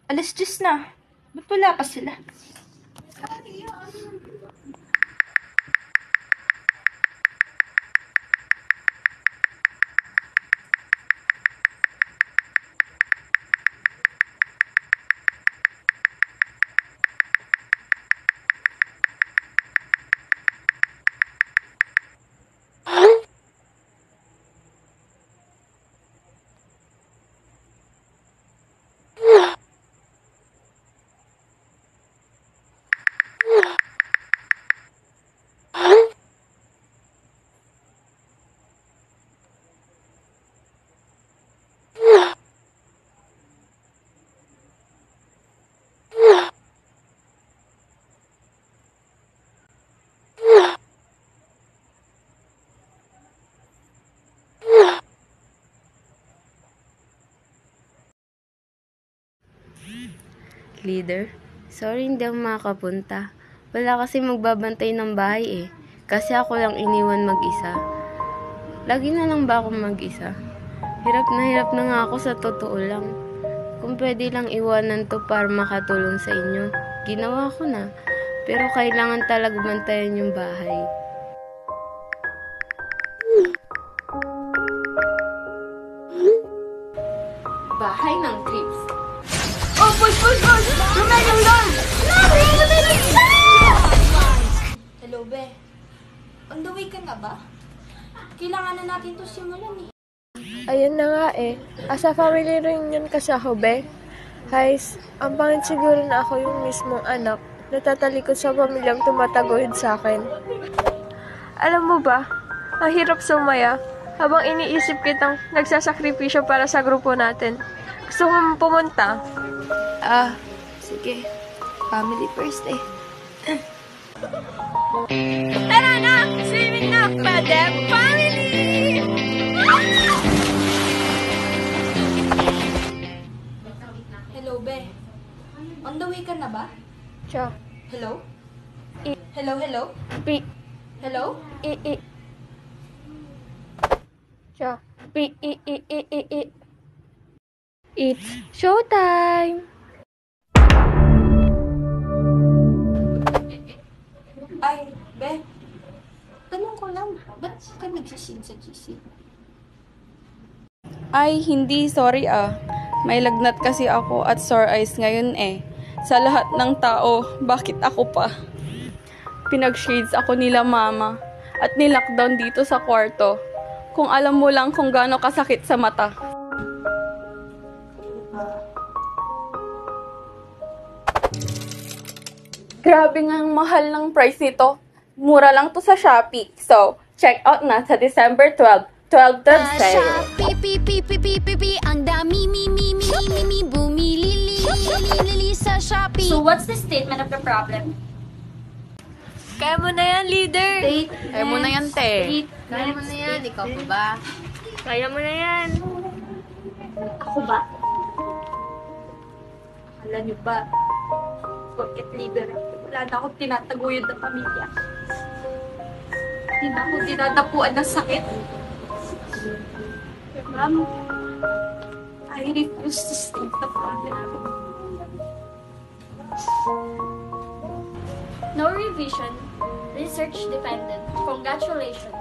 10:00 na. Ba't wala pa sila? Leader, sorry hindi ako makakapunta. Wala kasi magbabantay ng bahay eh. Kasi ako lang iniwan mag-isa. Lagi na lang ba ako mag-isa? Hirap na nga ako sa totoo lang. Kung pwede lang iwanan to para makatulong sa inyo, ginawa ko na. Pero kailangan talaga bantayan yung bahay. Bahay ng trips. Oh, push! Lumayang lang! Hello, be. On the way ka na ba? Kailangan na natin to simulan eh. Ayun na nga eh. Asa family reunion kasi ako, be. Guys, ang pangit siguro na ako yung mismong anak na tatalikod sa pamilyang tumataguyod sa akin. Alam mo ba, ang hirap sumaya habang iniisip kitang nagsasakripisyo para sa grupo natin. Gusto mo pumunta? Sige. Family first eh. Tara na! Swimming na! Padem family! Hello, be. On the way ka na ba? Cha. Hello? I- Hello? Pi. Hello? Cha. Pi. It's showtime! Ay, be. Tanong ko lang, ba't ka nagsisin sa GC? Ay, hindi. Sorry ah. May lagnat kasi ako at sore eyes ngayon eh. Sa lahat ng tao, bakit ako pa? Pinag-shades ako nila mama at nilockdown dito sa kwarto. Kung alam mo lang kung gaano kasakit sa mata. Grabe nga ang mahal ng price nito. Mura lang to sa Shopee. So, check out na sa December 12. 12 sale. Shopee, ang dami, bumili sa Shopee. So what's the statement of the problem? Kaya mo na yan, leader! Kaya mo na yan, te. Kaya mo na yan, ikaw pa ba? Kaya mo na yan! Ako ba? Akala niyo ba? Porket leader, wala na akong tinataguyod na pamilya. Hindi na ako dinadapuan ng sakit. Ma'am, I refuse to state the problem. No revision. Research dependent. Congratulations.